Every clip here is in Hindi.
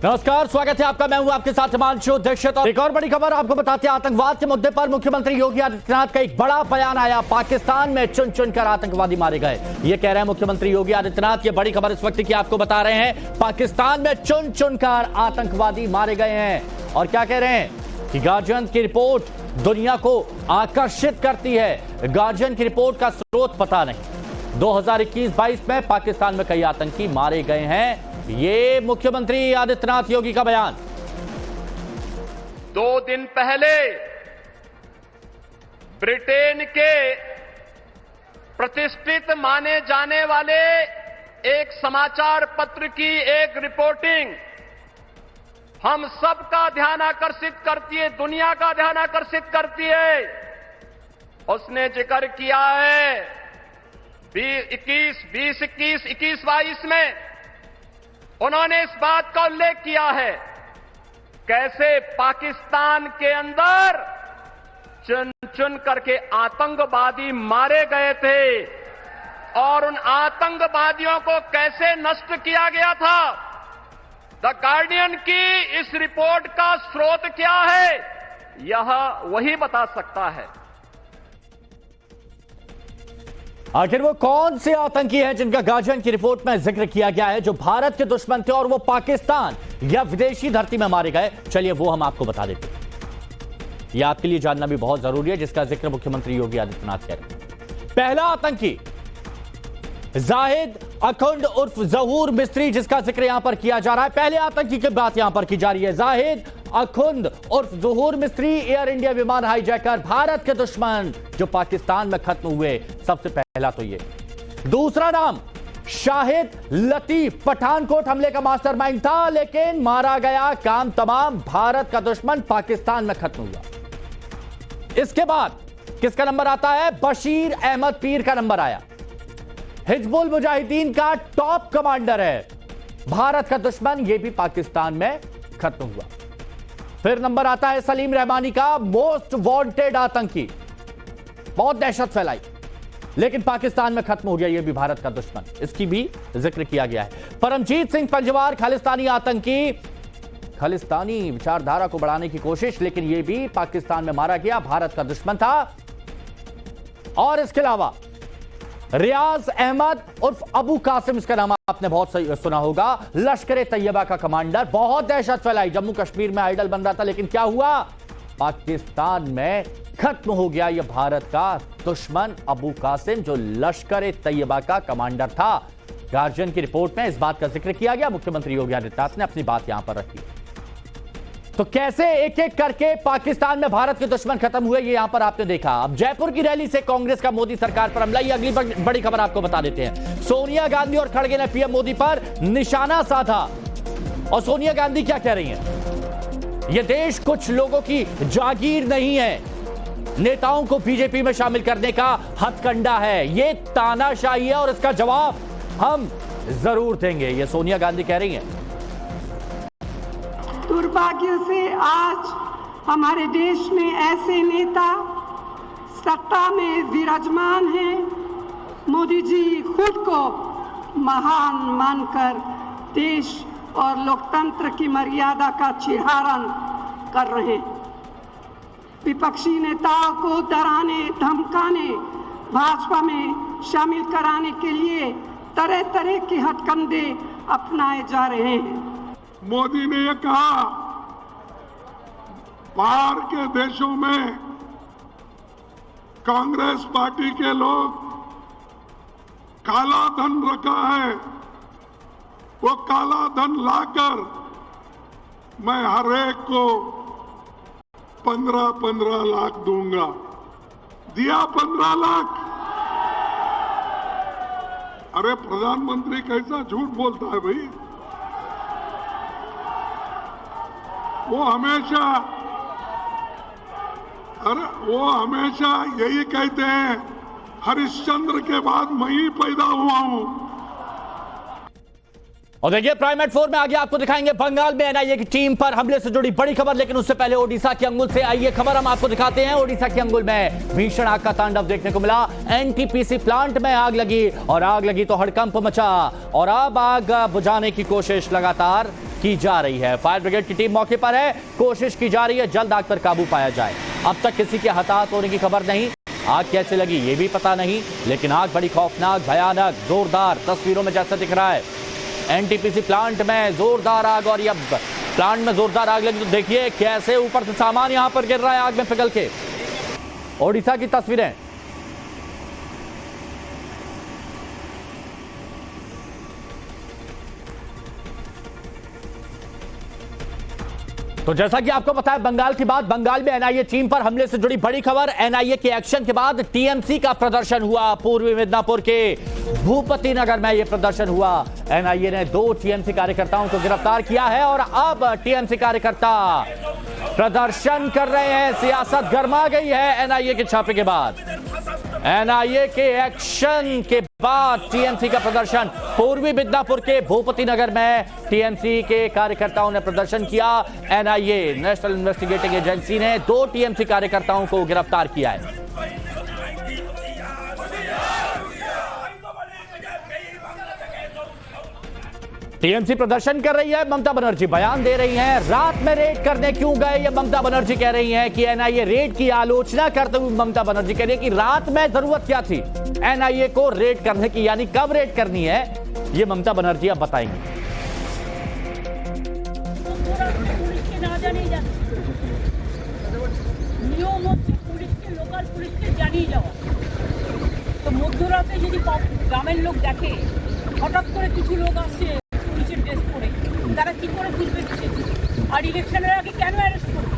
नमस्कार, स्वागत है आपका। मैं हूं आपके साथ हिमांशु दीक्षित। और एक और बड़ी खबर आपको बताते हैं। आतंकवाद के मुद्दे पर मुख्यमंत्री योगी आदित्यनाथ का एक बड़ा बयान आया। पाकिस्तान में चुन चुनकर आतंकवादी मारे गए, ये कह रहे हैं मुख्यमंत्री योगी आदित्यनाथ। ये बड़ी खबर इस वक्त की आपको बता रहे हैं। पाकिस्तान में चुन चुनकर आतंकवादी मारे गए हैं। और क्या कह रहे हैं कि गार्जियन की रिपोर्ट दुनिया को आकर्षित करती है। गार्जियन की रिपोर्ट का स्रोत पता नहीं। 2021-22 में पाकिस्तान में कई आतंकी मारे गए हैं। ये मुख्यमंत्री आदित्यनाथ योगी का बयान। 2 दिन पहले ब्रिटेन के प्रतिष्ठित माने जाने वाले एक समाचार पत्र की एक रिपोर्टिंग हम सबका ध्यान आकर्षित करती है, दुनिया का ध्यान आकर्षित करती है। उसने जिक्र किया है 2021-22 में उन्होंने इस बात का उल्लेख किया है कैसे पाकिस्तान के अंदर चुन चुन करके आतंकवादी मारे गए थे और उन आतंकवादियों को कैसे नष्ट किया गया था। द गार्डियन की इस रिपोर्ट का स्रोत क्या है, यह वही बता सकता है। आखिर वो कौन से आतंकी हैं जिनका गार्जियन की रिपोर्ट में जिक्र किया गया है, जो भारत के दुश्मन थे और वो पाकिस्तान या विदेशी धरती में मारे गए? चलिए वो हम आपको बता देते हैं। ये आपके लिए जानना भी बहुत जरूरी है, जिसका जिक्र मुख्यमंत्री योगी आदित्यनाथ कह रहे हैं। पहला आतंकी जाहिद अखुंद उर्फ जहूर मिस्त्री, जिसका जिक्र यहां पर किया जा रहा है। पहले आतंकी की बात यहां पर की जा रही है। जाहिद अखुंद उर्फ जहूर मिस्त्री एयर इंडिया विमान हाईजैकर, भारत के दुश्मन जो पाकिस्तान में खत्म हुए। सबसे पहला तो ये। दूसरा नाम शाहिद लतीफ, पठानकोट हमले का मास्टरमाइंड था लेकिन मारा गया। काम तमाम, भारत का दुश्मन पाकिस्तान में खत्म हुआ। इसके बाद किसका नंबर आता है? बशीर अहमद पीर का नंबर आया। हिजबुल मुजाहिदीन का टॉप कमांडर है, भारत का दुश्मन, यह भी पाकिस्तान में खत्म हुआ। फिर नंबर आता है सलीम रहमानी का, मोस्ट वांटेड आतंकी, बहुत दहशत फैलाई लेकिन पाकिस्तान में खत्म हो गया, यह भी भारत का दुश्मन, इसकी भी जिक्र किया गया है। परमजीत सिंह पंजवार, खालिस्तानी आतंकी, खालिस्तानी विचारधारा को बढ़ाने की कोशिश, लेकिन यह भी पाकिस्तान में मारा गया, भारत का दुश्मन था। और इसके अलावा रियाज अहमद उर्फ अबू कासिम, इसका नाम आपने बहुत सही सुना होगा, लश्कर तैयबा का कमांडर, बहुत दहशत फैलाई, जम्मू कश्मीर में आइडल बन रहा था लेकिन क्या हुआ, पाकिस्तान में खत्म हो गया। यह भारत का दुश्मन अबू कासिम जो लश्कर तैयबा का कमांडर था। गार्जियन की रिपोर्ट में इस बात का जिक्र किया गया। मुख्यमंत्री योगी आदित्यनाथ ने अपनी बात यहां पर रखी। तो कैसे एक एक करके पाकिस्तान में भारत के दुश्मन खत्म हुए, ये यहां पर आपने देखा। अब जयपुर की रैली से कांग्रेस का मोदी सरकार पर हमला, ये अगली बड़ी खबर आपको बता देते हैं। सोनिया गांधी और खड़गे ने पीएम मोदी पर निशाना साधा। और सोनिया गांधी क्या कह रही हैं? यह देश कुछ लोगों की जागीर नहीं है, नेताओं को बीजेपी में शामिल करने का हथकंडा है, ये तानाशाही है और इसका जवाब हम जरूर देंगे, ये सोनिया गांधी कह रही हैं। दुर्भाग्य से आज हमारे देश में ऐसे नेता सत्ता में विराजमान हैं। मोदी जी खुद को महान मानकर देश और लोकतंत्र की मर्यादा का चिरहरण कर रहे हैं। विपक्षी नेताओं को डराने धमकाने, भाजपा में शामिल कराने के लिए तरह तरह के हथकंडे अपनाए जा रहे हैं। मोदी ने यह कहा बाहर के देशों में कांग्रेस पार्टी के लोग काला धन रखा है, वो काला धन लाकर मैं हर एक को 15-15 लाख दूंगा। दिया 15 लाख। अरे प्रधानमंत्री कैसा झूठ बोलता है भाई। वो हमेशा यही कहते हैं हरिश्चंद्र के बाद मैं ही पैदा हुआ हूं। और देखिए प्राइम @4 में आगे आपको दिखाएंगे बंगाल में एनआईए की टीम पर हमले से जुड़ी बड़ी खबर। लेकिन उससे पहले ओडिशा की अंगुल से आई ये खबर हम आपको दिखाते हैं। ओडिशा की अंगुल में भीषण आग का तांडव देखने को मिला। एनटीपीसी प्लांट में आग लगी और आग लगी तो हड़कंप मचा और अब आग बुझाने की कोशिश लगातार की जा रही है। फायर ब्रिगेड की टीम मौके पर है, कोशिश की जा रही है जल्द आग पर काबू पाया जाए। अब तक किसी के हताहत होने की खबर नहीं, आग कैसे लगी ये भी पता नहीं, लेकिन आग बड़ी खौफनाक, भयानक, जोरदार, तस्वीरों में जैसा दिख रहा है। एनटीपीसी प्लांट में जोरदार आग, और अब प्लांट में जोरदार आग लगी तो देखिए कैसे ऊपर से सामान यहां पर गिर रहा है आग में पिघल के। ओडिशा की तस्वीरें। तो जैसा कि आपको पता है, बंगाल की बात, बंगाल में एनआईए टीम पर हमले से जुड़ी बड़ी खबर। एनआईए के एक्शन के बाद टीएमसी का प्रदर्शन हुआ। पूर्वी मिदनापुर के भूपति नगर में यह प्रदर्शन हुआ। एनआईए ने 2 टीएमसी कार्यकर्ताओं को गिरफ्तार किया है और अब टीएमसी कार्यकर्ता प्रदर्शन कर रहे हैं। सियासत गर्मा गई है एनआईए के छापे के बाद, एनआईए के एक्शन के बाद टीएमसी का प्रदर्शन। पूर्वी मिदनापुर के भूपति नगर में टीएमसी के कार्यकर्ताओं ने प्रदर्शन किया। एनआईए, नेशनल इन्वेस्टिगेटिंग एजेंसी ने 2 टीएमसी कार्यकर्ताओं को गिरफ्तार किया है। टीएमसी प्रदर्शन कर रही है, ममता बनर्जी बयान दे रही हैं। रात में रेड करने क्यों गए, ये ममता बनर्जी कह रही हैं कि एनआईए रेड की आलोचना करते हुए ममता बनर्जी कह रही है कि रात में जरूरत क्या थी एनआईए को रेड करने की, यानी कब रेड करनी है ये ममता बनर्जी अब बताएंगी। তো মধ্যরাতে যদি গ্রামের লোক দেখে হঠাৎ করে কিছু লোক আসছে পুলিশের ড্রেস পরে, তারা কি করে বুঝবে আর ইলেকশনের আগে কেন অ্যারেস্ট করবে?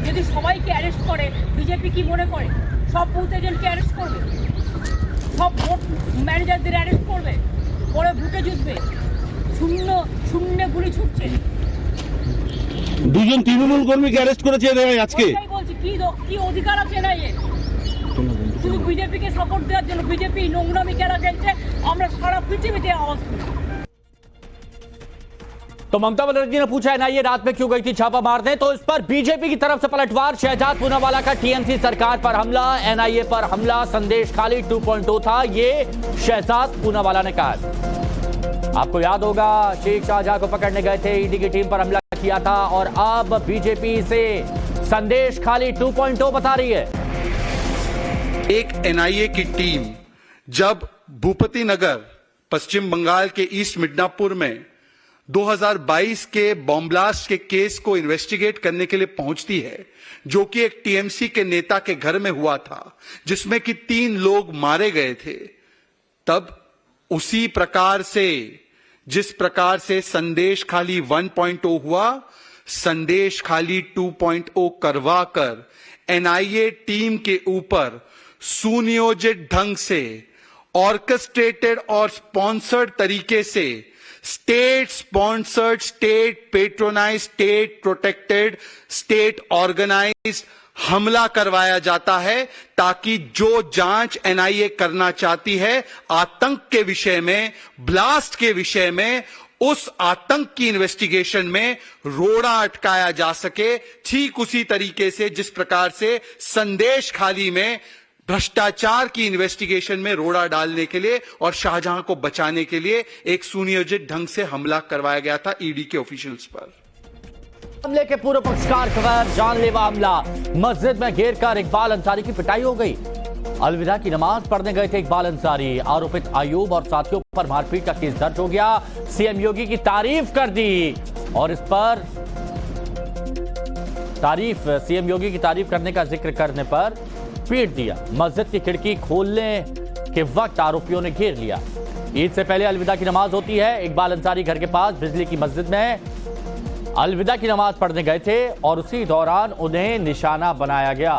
যদি সবাইকে অ্যারেস্ট করে বিজেপি কি মনে করে সব বুথ এজেন্টকে অ্যারেস্ট করবে, সব ভোট ম্যানেজারদের অ্যারেস্ট করবে, পরে ভোটে জিতবে? শূন্য গুলি ছুটছে। 2 জন তৃণমূল কর্মীকে অ্যারেস্ট করেছে আজকে। বলছি কি অধিকার আছে না এর? শুধু বিজেপিকে সাপোর্ট দেওয়ার জন্য। বিজেপি নোংরামি খেলা খেলছে, আমরা সারা পৃথিবীতে আওয়াজ তুলি। तो ममता बनर्जी ने पूछा एनआईए रात में क्यों गई थी छापा मारने, तो इस पर बीजेपी की तरफ से पलटवार। शहजाद पूनावाला का टीएमसी सरकार पर हमला, एनआईए पर हमला संदेश खाली 2.0 था, ये शहजाद पूनावाला ने कहा। आपको याद होगा शेख शाहजहां को पकड़ने गए थे, ईडी की टीम पर हमला किया था, और अब बीजेपी से संदेश खाली 2.0 बता रही है। एक एनआईए की टीम जब भूपति नगर पश्चिम बंगाल के ईस्ट मिदनापुर में 2022 के बॉम्ब ब्लास्ट के केस को इन्वेस्टिगेट करने के लिए पहुंचती है, जो कि एक टीएमसी के नेता के घर में हुआ था, जिसमें कि 3 लोग मारे गए थे, तब उसी प्रकार से जिस प्रकार से संदेश खाली 1.0 हुआ, संदेश खाली 2.0 करवाकर एनआईए टीम के ऊपर सुनियोजित ढंग से, ऑर्केस्ट्रेटेड और स्पॉन्सर्ड तरीके से, state sponsored, state patronise, state protected, state organised हमला करवाया जाता है, ताकि जो जांच एनआईए करना चाहती है आतंक के विषय में, ब्लास्ट के विषय में, उस आतंक की इन्वेस्टिगेशन में रोड़ा अटकाया जा सके। ठीक उसी तरीके से जिस प्रकार से संदेश खाली में भ्रष्टाचार की इन्वेस्टिगेशन में रोड़ा डालने के लिए और शाहजहां को बचाने के लिए एक सुनियोजित ढंग से हमला करवाया गया था ईडी के ऑफिशियल्स पर। हमले के पूर्व पक्षकार खबर, जानलेवा हमला, मस्जिद में घेर कर इकबाल अंसारी की पिटाई हो गई। अलविदा की नमाज पढ़ने गए थे इकबाल अंसारी, आरोपित अयूब और साथियों पर मारपीट का केस दर्ज हो गया। सीएम योगी की तारीफ कर दी, और इस पर सीएम योगी की तारीफ करने का जिक्र करने पर पीट दिया। मस्जिद की खिड़की खोलने के वक्त आरोपियों ने घेर लिया। ईद से पहले अलविदा की नमाज होती है। इकबाल अंसारी घर के पास बिजली की मस्जिद में अलविदा की नमाज पढ़ने गए थे और उसी दौरान उन्हें निशाना बनाया गया।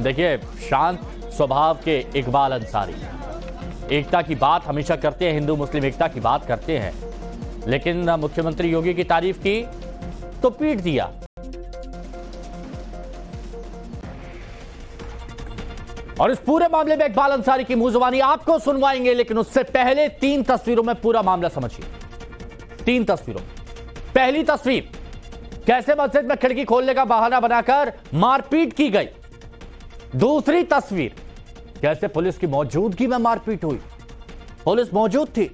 देखिए, शांत स्वभाव के इकबाल अंसारी एकता की बात हमेशा करते हैं, हिंदू मुस्लिम एकता की बात करते हैं, लेकिन मुख्यमंत्री योगी की तारीफ की तो पीट दिया। और इस पूरे मामले में इकबाल अंसारी की मुंह जुबानी आपको सुनवाएंगे, लेकिन उससे पहले 3 तस्वीरों में पूरा मामला समझिए। 3 तस्वीरों। पहली तस्वीर, कैसे मस्जिद में खिड़की खोलने का बहाना बनाकर मारपीट की गई। दूसरी तस्वीर, कैसे पुलिस की मौजूदगी में मारपीट हुई, पुलिस मौजूद थी।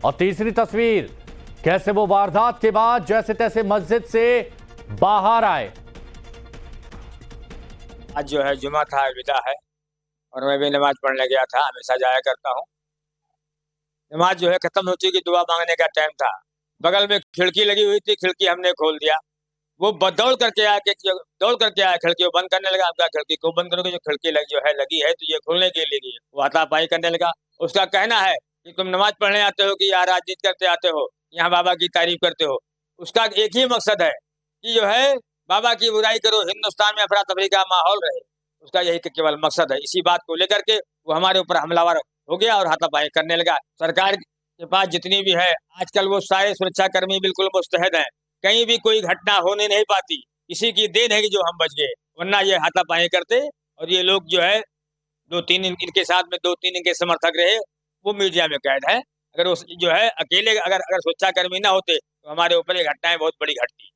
और तीसरी तस्वीर, कैसे वो वारदात के बाद जैसे तैसे मस्जिद से बाहर आए। आज जो है जुमा था, विदा है, और मैं भी नमाज पढ़ने गया था, हमेशा जाया करता हूँ। नमाज जो है खत्म हो चुकी, दुआ मांगने का टाइम था। बगल में खिड़की लगी हुई थी, खिड़की हमने खोल दिया। वो दौड़ करके आया, खिड़की को बंद करने लगा। आपका खिड़की को बंद करोगे, जो खिड़की लगी है तो ये खोलने के लिए वो हाथापाई करने लगा। उसका कहना है कि तुम नमाज पढ़ने आते हो कि यहाँ राजनीति करते आते हो, यहाँ बाबा की तारीफ करते हो। उसका एक ही मकसद है कि जो है बाबा की बुराई करो, हिंदुस्तान में अफरा तफरी का माहौल रहे। उसका यही केवल मकसद है। इसी बात को लेकर के वो हमारे ऊपर हमलावर हो गया और हाथापाई करने लगा। सरकार के पास जितनी भी है आजकल, वो सारे सुरक्षाकर्मी बिल्कुल मुस्तैद हैं। कहीं भी कोई घटना होने नहीं पाती। इसी की देन है कि जो हम बच गए, वरना ये हाथापाई करते। और ये लोग जो है 2-3 इनके साथ में 2-3 इनके समर्थक रहे, वो मीडिया में कैद है। अगर उस जो है अकेले अगर सुरक्षाकर्मी ना होते तो हमारे ऊपर ये घटनाएं बहुत बड़ी घटती।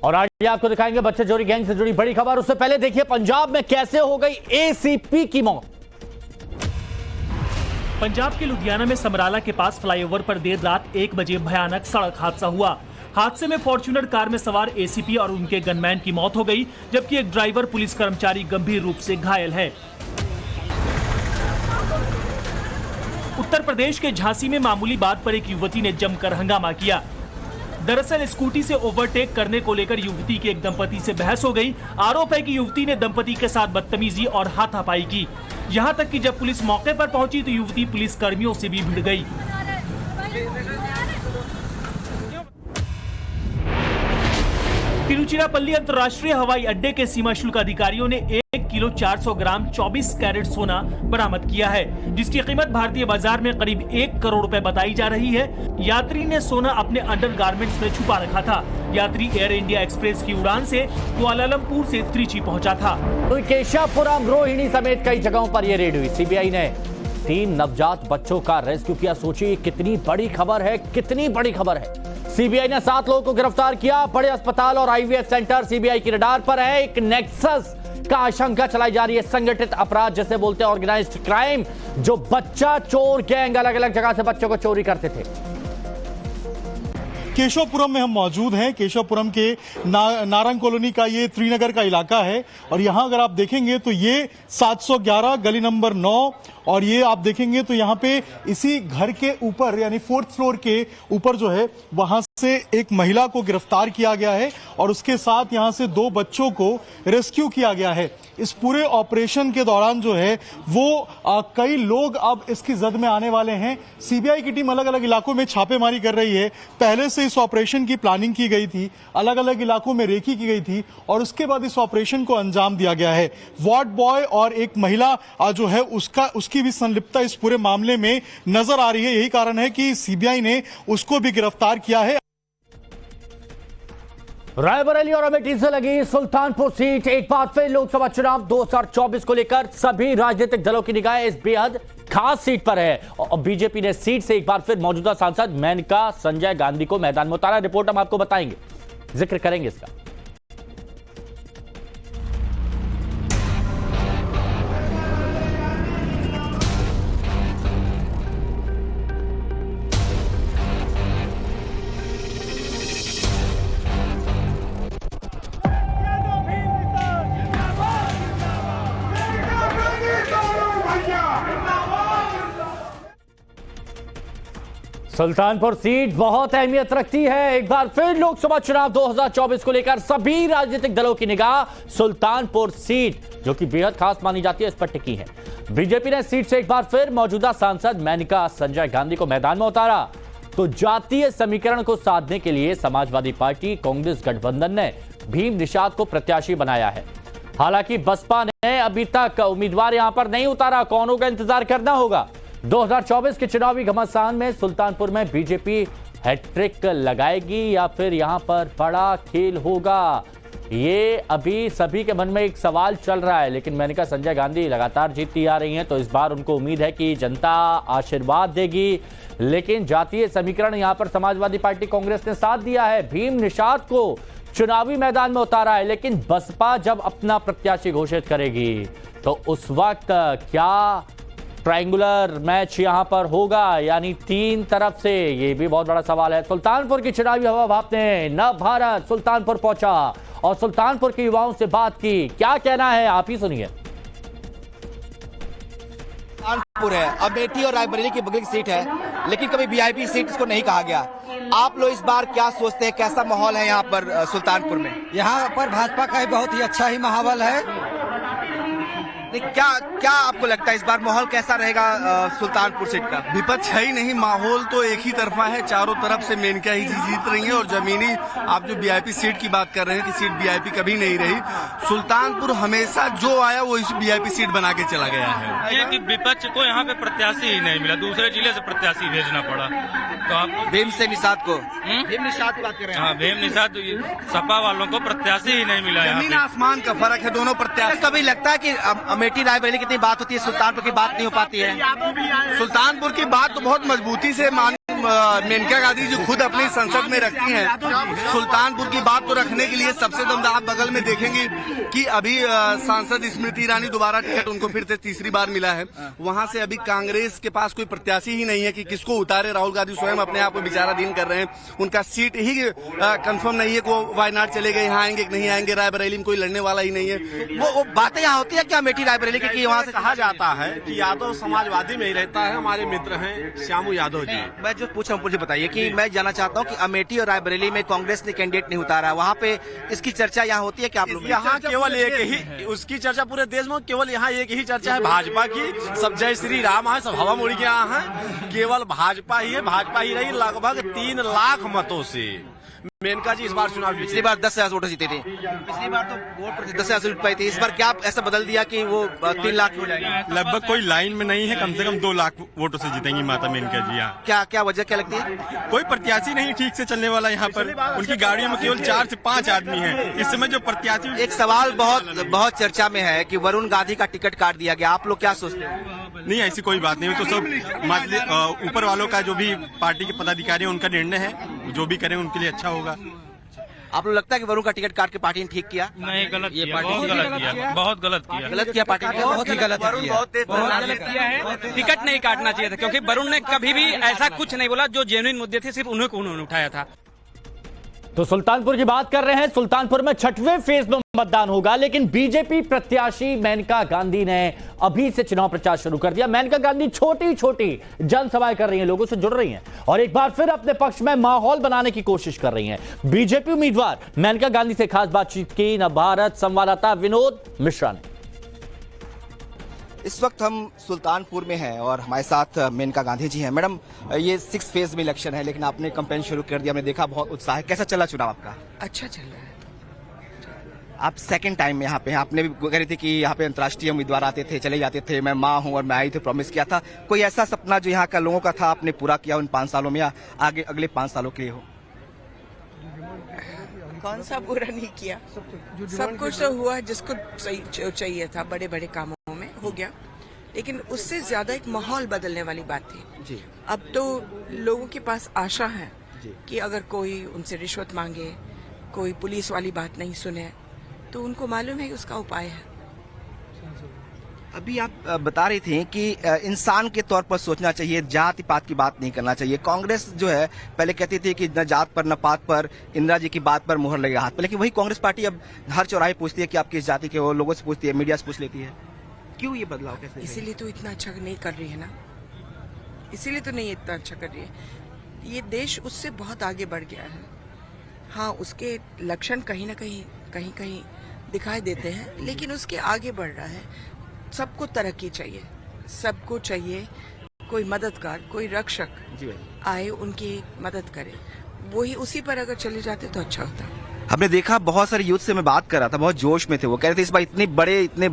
और आगे आपको दिखाएंगे बच्चे चोरी गैंग से जुड़ी बड़ी खबर। उससे पहले देखिए पंजाब में कैसे हो गई एसीपी की मौत। पंजाब के लुधियाना में समराला के पास फ्लाईओवर पर देर रात 1 बजे भयानक सड़क हादसा हुआ। हादसे में फॉर्च्यूनर कार में सवार एसीपी और उनके गनमैन की मौत हो गई, जबकि एक ड्राइवर पुलिस कर्मचारी गंभीर रूप से घायल है। उत्तर प्रदेश के झांसी में मामूली बात पर एक युवती ने जमकर हंगामा किया। दरअसल स्कूटी से ओवरटेक करने को लेकर युवती के एक दंपति से बहस हो गई। आरोप है कि युवती ने दंपति के साथ बदतमीजी और हाथापाई की। यहां तक कि जब पुलिस मौके पर पहुंची तो युवती पुलिस कर्मियों से भी भिड़ गई। तिरुचिरापल्ली अंतर्राष्ट्रीय हवाई अड्डे के सीमा शुल्क अधिकारियों ने 1 किलो 400 ग्राम 24 कैरेट सोना बरामद किया है, जिसकी कीमत भारतीय बाजार में करीब 1 करोड़ रुपए बताई जा रही है। यात्री ने सोना अपने अंडरगारमेंट्स में छुपा रखा था। यात्री एयर इंडिया एक्सप्रेस की उड़ान से कुआलालंपुर से त्रिची पहुंचा था। केशापुरम, रोहिणी समेत कई जगहों पर यह रेड हुई। सीबीआई ने 3 नवजात बच्चों का रेस्क्यू किया। सोचिए कितनी बड़ी खबर है, कितनी बड़ी खबर है। सीबीआई ने 7 लोगों को गिरफ्तार किया। बड़े अस्पताल और आईवीएफ सेंटर सीबीआई की रडार पर है। एक नेक्सस का आशंका चलाई जा रही है। संगठित अपराध जैसे बोलते हैं, ऑर्गेनाइज्ड क्राइम, जो बच्चा चोर गैंग अलग अलग जगह से बच्चों को चोरी करते थे। केशवपुरम में हम मौजूद हैं। केशवपुरम के नारंग कॉलोनी का ये त्रिनगर का इलाका है और यहाँ अगर आप देखेंगे तो ये 711 गली नंबर 9 और ये आप देखेंगे तो यहाँ पे इसी घर के ऊपर यानी 4th फ्लोर के ऊपर जो है वहां से एक महिला को गिरफ्तार किया गया है और उसके साथ यहाँ से 2 बच्चों को रेस्क्यू किया गया है। इस पूरे ऑपरेशन के दौरान जो है वो कई लोग अब इसकी जद में आने वाले हैं। सीबीआई की टीम अलग अलग इलाकों में छापेमारी कर रही है। पहले से इस ऑपरेशन की प्लानिंग की गई थी, अलग अलग इलाकों में रेकी की गई थी और उसके बाद इस ऑपरेशन को अंजाम दिया गया है। वार्ड बॉय और एक महिला जो है उसकी भी संलिप्तता इस पूरे मामले में नजर आ रही है। यही कारण है कि सीबीआई ने उसको भी गिरफ्तार किया है। रायबरेली और अमेठी से लगी सुल्तानपुर सीट। एक बार फिर लोकसभा चुनाव 2024 को लेकर सभी राजनीतिक दलों की निगाहें इस बेहद खास सीट पर है और बीजेपी ने सीट से एक बार फिर मौजूदा सांसद मेनका संजय गांधी को मैदान में उतारा। रिपोर्ट हम आपको बताएंगे, जिक्र करेंगे इसका। सुल्तानपुर सीट बहुत अहमियत रखती है। एक बार फिर लोकसभा चुनाव 2024 को लेकर सभी राजनीतिक दलों की निगाह सुल्तानपुर सीट, जो कि बेहद खास मानी जाती है, इस पर टिकी है। बीजेपी ने सीट से एक बार फिर मौजूदा सांसद मेनका संजय गांधी को मैदान में उतारा। तो जातीय समीकरण को साधने के लिए समाजवादी पार्टी कांग्रेस गठबंधन ने भीम निषाद को प्रत्याशी बनाया है। हालांकि बसपा ने अभी तक उम्मीदवार यहां पर नहीं उतारा। कौन होगा, इंतजार करना होगा। 2024 के चुनावी घमासान में सुल्तानपुर में बीजेपी हैट्रिक लगाएगी या फिर यहां पर बड़ा खेल होगा, ये अभी सभी के मन में एक सवाल चल रहा है। लेकिन मेनका संजय गांधी लगातार जीतती आ रही हैं, तो इस बार उनको उम्मीद है कि जनता आशीर्वाद देगी। लेकिन जातीय समीकरण यहां पर समाजवादी पार्टी कांग्रेस ने साथ दिया है, भीम निषाद को चुनावी मैदान में उतारा है। लेकिन बसपा जब अपना प्रत्याशी घोषित करेगी तो उस वक्त क्या ट्रायंगुलर मैच यहां पर होगा, यानी 3 तरफ से, ये भी बहुत बड़ा सवाल है। सुल्तानपुर की चुनावी हवा भापने नव भारत सुल्तानपुर पहुंचा और सुल्तानपुर के युवाओं से बात की। क्या कहना है आप ही सुनिए। सुल्तानपुर है, अमेठी और रायबरेली की बगल की सीट है, लेकिन कभी वीआईपी सीट इसको नहीं कहा गया। आप लोग इस बार क्या सोचते हैं, कैसा माहौल है यहाँ पर सुल्तानपुर में? यहाँ पर भाजपा का बहुत ही अच्छा ही माहौल है। क्या आपको लगता है इस बार माहौल कैसा रहेगा सुल्तानपुर सीट का? विपक्ष है ही नहीं, माहौल तो एक ही तरफा है, चारों तरफ से मेनका ही जीत रही है। और जमीनी आप जो वीआईपी सीट की बात कर रहे हैं कि सीट वीआईपी कभी नहीं रही, सुल्तानपुर हमेशा जो आया वो इस वीआईपी सीट बना के चला गया है। ये कि विपक्ष को यहाँ पे प्रत्याशी ही नहीं मिला, दूसरे जिले से प्रत्याशी भेजना पड़ा। तो आप भीम से निषाद को भीम निषाद की बात कर रहे हैं? हाँ, भीम निषाद सपा वालों को प्रत्याशी ही नहीं मिला। जमीन आसमान का फर्क है दोनों प्रत्याशी। कभी लगता है कि अमेठी रायबरेली कितनी बात होती है, सुल्तानपुर की बात नहीं हो पाती है? सुल्तानपुर की बात तो बहुत मजबूती से मेनका गांधी जी खुद अपनी संसद में रखती हैं। सुल्तानपुर की बात तो रखने के लिए सबसे दमदार आप बगल में देखेंगे कि अभी सांसद स्मृति ईरानी दोबारा टिकट उनको फिर से तीसरी बार मिला है। वहां से अभी कांग्रेस के पास कोई प्रत्याशी ही नहीं है कि किसको उतारे। राहुल गांधी स्वयं अपने आप को विचाराधीन कर रहे हैं, उनका सीट ही कंफर्म नहीं है कि वो वायनाड चले गए, यहाँ आएंगे कि नहीं आएंगे। रायबरेली में कोई लड़ने वाला ही नहीं है। वो बातें यहाँ होती है क्या अमेठी रायबरेली की? वहाँ से कहा जाता है कि यादव समाजवादी में ही रहता है। हमारे मित्र हैं श्यामू यादव जी। मैं जो पूछा मुझे बताइए कि मैं जानना चाहता हूं कि अमेठी और रायबरेली में कांग्रेस ने कैंडिडेट नहीं उतारा, वहां पे इसकी चर्चा यहाँ होती है क्या आप लोग? यहाँ केवल एक ही, उसकी चर्चा पूरे देश में केवल यहाँ एक ही चर्चा है भाजपा की। सब जय श्री राम है, सब हवा मुड़ गया है, केवल भाजपा ही है। भाजपा ही रही लगभग 3 लाख मतों से। मेनका जी इस बार चुनाव, पिछली बार 10,000 वोट जीते थे, पिछली बार तो वोट 10,000 जीत पाई थी। इस बार क्या ऐसा बदल दिया कि वो 3 लाख हो जाएंगे? लगभग कोई लाइन में नहीं है, कम से कम 2 लाख वोटों से जीतेंगी माता मेनका जी यहाँ। क्या वजह क्या लगती है? कोई प्रत्याशी नहीं ठीक से चलने वाला यहाँ पर। उनकी गाड़ियों में केवल 4 से 5 आदमी हैं। इस समय जो प्रत्याशी, एक सवाल बहुत चर्चा में है कि वरुण गांधी का टिकट काट दिया गया, आप लोग क्या सोचते हैं? नहीं, ऐसी कोई बात नहीं, तो सब ऊपर वालों का, जो भी पार्टी के पदाधिकारी है उनका निर्णय है, जो भी करें उनके लिए अच्छा होगा। आप लोग लगता है कि वरुण का टिकट काट के पार्टी ने ठीक किया? नहीं, गलत किया, बहुत गलत किया, बहुत गलत किया, गलत किया पार्टी ने, बहुत ही गलत किया है। टिकट नहीं काटना चाहिए था, क्योंकि वरुण ने कभी भी ऐसा कुछ नहीं बोला। जो जेन्युइन मुद्दे थे सिर्फ उन्होंने उठाया था। तो सुल्तानपुर की बात कर रहे हैं। सुल्तानपुर में 6वें फेज में मतदान होगा, लेकिन बीजेपी प्रत्याशी मेनका गांधी ने अभी से चुनाव प्रचार शुरू कर दिया। मेनका गांधी छोटी छोटी जनसभाएं कर रही हैं, लोगों से जुड़ रही हैं और एक बार फिर अपने पक्ष में माहौल बनाने की कोशिश कर रही हैं। बीजेपी उम्मीदवार मेनका गांधी से खास बातचीत की नवभारत संवाददाता विनोद मिश्रा ने। इस वक्त हम सुल्तानपुर में हैं और हमारे साथ मेनका गांधी जी हैं। मैडम, ये 6 फेज में इलेक्शन है, लेकिन आपने कैंपेन शुरू कर दिया, हमने देखा बहुत उत्साह है। कैसा चला चुनाव आपका? अच्छा चल रहा है। आप सेकंड टाइम यहाँ पे, आपने भी कह रही थी कि यहाँ पे अंतर्राष्ट्रीय उम्मीदवार आते थे, चले जाते थे, मैं माँ हूँ और मैं आई थी, प्रॉमिस किया था। कोई ऐसा सपना जो यहाँ का लोगों का था आपने पूरा किया उन 5 सालों में, या आगे अगले 5 सालों के लिए हो? कौन सा पूरा नहीं किया, सब कुछ तो हुआ जिसको चाहिए था, बड़े बड़े कामों में हो गया। लेकिन उससे ज्यादा एक माहौल बदलने वाली बात थी जी। अब तो लोगों के पास आशा है कि अगर कोई उनसे रिश्वत मांगे, कोई पुलिस वाली बात नहीं सुने, तो उनको मालूम है कि उसका उपाय है। अभी आप बता रही थी कि इंसान के तौर पर सोचना चाहिए, जाति पात की बात नहीं करना चाहिए। कांग्रेस जो है पहले कहती थी कि न जात पर न पात पर, इंदिरा जी की बात पर मुहर लगेगा हाथ पर, लेकिन वही कांग्रेस पार्टी अब हर चौराहे पूछती है कि आप किस जाति के हो, लोगों से पूछती है, मीडिया से पूछ लेती है। क्यों ये बदलाव, कैसे? इसीलिए तो इतना अच्छा नहीं कर रही है ना, इसीलिए तो नहीं इतना अच्छा कर रही है। ये देश उससे बहुत आगे बढ़ गया है। हाँ, उसके लक्षण कहीं ना कहीं दिखाई देते हैं, लेकिन उसके आगे बढ़ रहा है। सबको तरक्की चाहिए, सबको चाहिए कोई मददगार, कोई रक्षक आए, उनकी मदद करे। वही उसी पर अगर चले जाते तो अच्छा होता। हमने देखा बहुत सारे यूथ से मैं बात कर रहा था, बहुत जोश में थे, वो कह रहे थे इस बार इतने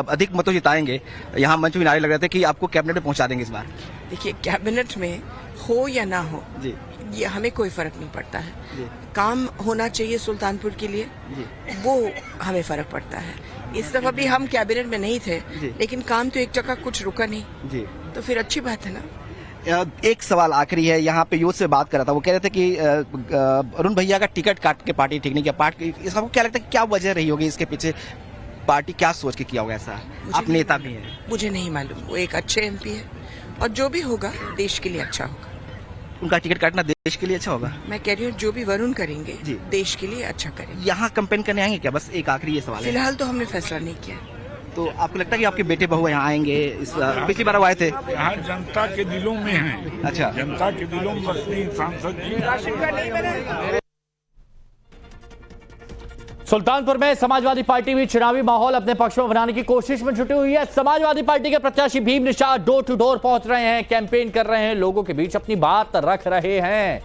अधिक मतों जिताएंगे। यहाँ मंच में नारे लग रहे थे कि आपको कैबिनेट में पहुंचा देंगे इस बार। देखिए, कैबिनेट में हो या ना हो जी, ये हमें कोई फर्क नहीं पड़ता है जी। काम होना चाहिए सुल्तानपुर के लिए जी, वो हमें फर्क पड़ता है। इस दफा भी हम कैबिनेट में नहीं थे, लेकिन काम तो एक जगह कुछ रुका नहीं जी, तो फिर अच्छी बात है ना। एक सवाल आखिरी है, यहाँ पे यूथ से बात कर रहा था, वो कह रहे थे कि अरुण भैया का टिकट काट के पार्टी ठीक नहीं किया। इसका क्या लगता है कि क्या वजह रही होगी इसके पीछे? पार्टी क्या सोच के किया होगा ऐसा? आप नेता भी हैं। मुझे नहीं मालूम, वो एक अच्छे एमपी है और जो भी होगा देश के लिए अच्छा होगा। उनका टिकट काटना देश के लिए अच्छा होगा? मैं कह रही हूँ जो भी वरुण करेंगे देश के लिए अच्छा करेंगे। यहाँ कैंपेन करने आएंगे क्या? बस एक आखिरी ये सवाल है। फिलहाल तो हमने फैसला नहीं किया। तो आपको लगता है कि आपके बेटे बहू यहाँ आएंगे? इस पिछली बार वो आए थे। यहाँ जनता के दिलों में है। अच्छा, जनता के दिलों में बसती सांसद जी। सुल्तानपुर में समाजवादी पार्टी भी चुनावी माहौल अपने पक्ष में बनाने की कोशिश में जुटी हुई है। समाजवादी पार्टी के प्रत्याशी Bhim Nishad door to door पहुंच रहे हैं, कैंपेन कर रहे हैं, लोगों के बीच अपनी बात रख रहे हैं।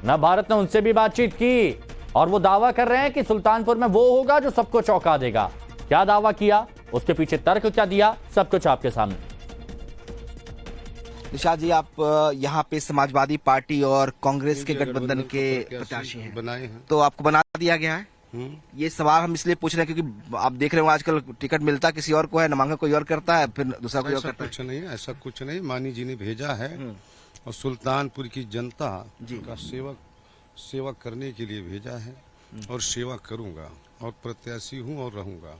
न भारत ने उनसे भी बातचीत की और वो दावा कर रहे हैं कि सुल्तानपुर में वो होगा जो सबको चौंका देगा। क्या दावा किया, उसके पीछे तर्क क्या दिया, सब कुछ आपके सामने। निषाद जी, आप यहाँ पे समाजवादी पार्टी और कांग्रेस के गठबंधन के प्रत्याशी हैं, बनाए हैं, तो आपको बना दिया गया है? ये सवाल हम इसलिए पूछ रहे हैं क्योंकि आप देख रहे हो आजकल टिकट मिलता किसी और को है, नामांकन कोई और करता है, फिर दूसरा कोई और करता है। कुछ नहीं, ऐसा कुछ नहीं। मानी जी ने भेजा है और सुल्तानपुर की जनता का सेवा करने के लिए भेजा है और सेवा करूंगा और प्रत्याशी हूँ और रहूंगा।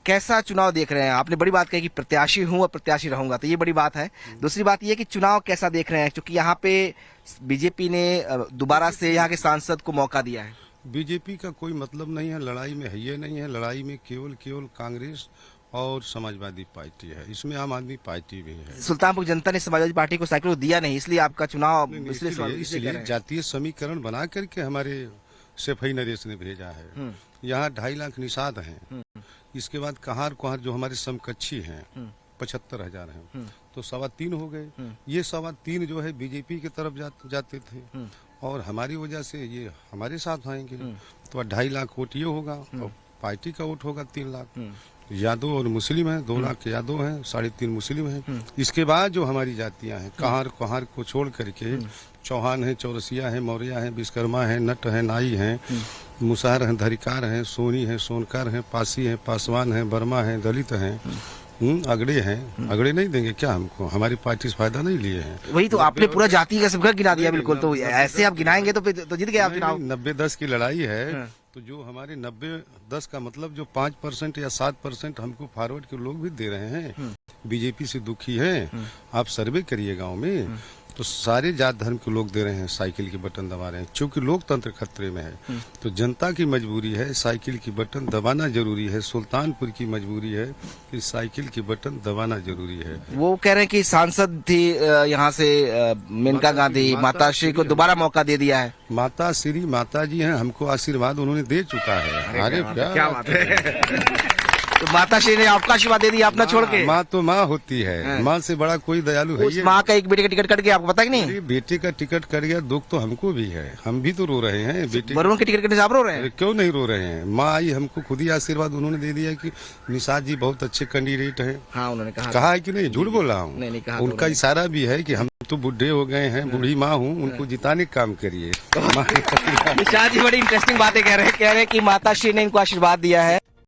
कैसा चुनाव देख रहे हैं? आपने बड़ी बात कही कि प्रत्याशी हूं और प्रत्याशी रहूंगा, तो ये बड़ी बात है। दूसरी बात ये कि चुनाव कैसा देख रहे हैं, क्योंकि यहाँ पे बीजेपी ने दोबारा से यहाँ के सांसद को मौका दिया है। बीजेपी का कोई मतलब नहीं है, लड़ाई में है ये नहीं है। लड़ाई में केवल कांग्रेस और समाजवादी पार्टी है, इसमें आम आदमी पार्टी भी है। सुल्तानपुर जनता ने समाजवादी पार्टी को साइकिल दिया नहीं, इसलिए आपका चुनाव इसलिए जातीय समीकरण बना करके हमारे सफाई नरेश ने भेजा है। यहाँ 2.5 लाख निषाद हैं, इसके बाद कहार कुहार जो हमारे समकक्षी हैं 75,000 हैं, तो 3.25 हो गए। ये 3.25 जो है बीजेपी की तरफ जाते थे और हमारी वजह से ये हमारे साथ आएंगे, तो 2.5 लाख वोट ये होगा और पार्टी का वोट होगा 3 लाख। यादव और मुस्लिम है, 2 लाख यादव हैं, 3.5 मुस्लिम हैं। इसके बाद जो हमारी जातियां हैं कहार कुहार को छोड़ करके चौहान है, चौरसिया है, मौर्य है, विश्वकर्मा है, नट है, नाई है, मुसहर है, धरिकार है, सोनी है, सोनकर है, पासी है, पासवान है, वर्मा है, दलित है, अगड़े हैं। अगड़े नहीं देंगे क्या हमको? हमारी पार्टी से फायदा नहीं लिए हैं। वही तो आपने पूरा जाति का सबका गिना दिया बिल्कुल, तो ऐसे आप गिनाएंगे तो फिर तो जीत गए आप चुनाव। 90-10 की लड़ाई है, तो जो हमारे 90-10 का मतलब जो 5% या 7% हमको फॉरवर्ड के लोग भी दे रहे हैं, बीजेपी से दुखी हैं। आप सर्वे करिए गांव में, तो सारे जात धर्म के लोग दे रहे हैं, साइकिल की बटन दबा रहे हैं, क्योंकि लोकतंत्र खतरे में है। तो जनता की मजबूरी है, साइकिल की बटन दबाना जरूरी है। सुल्तानपुर की मजबूरी है कि साइकिल की बटन दबाना जरूरी है। वो कह रहे हैं कि सांसद थी यहाँ से मेनका गांधी, माता श्री को दोबारा मौका दे दिया है। माता जी हैं, हमको आशीर्वाद उन्होंने दे चुका है। अरे क्या बात है। तो माता श्री ने आपका आशीर्वाद दे दिया अपना छोड़ के? माँ तो माँ होती है, माँ से बड़ा कोई दयालु है। माँ का एक बेटे का टिकट कट गया, आपको पता कि नहीं? बेटे का टिकट कट गया, दुख तो हमको भी है, हम भी तो रो रहे हैं। बेटे वरुण के टिकट कटने से आप रो रहे हैं? क्यों नहीं रो रहे हैं? माँ आई, हमको खुद ही आशीर्वाद उन्होंने दे दिया कि निषाद जी बहुत अच्छे कैंडिडेट हैं। हाँ, उन्होंने कहा है कि नहीं? झूठ बोल रहा हूँ? उनका इशारा भी है कि हम तो बुढ़े हो गए हैं, बूढ़ी माँ हूँ, उनको जिताने का काम करिए। निषाद जी बड़ी इंटरेस्टिंग बातें कह रहे हैं कि माता श्री ने इनको आशीर्वाद दिया है।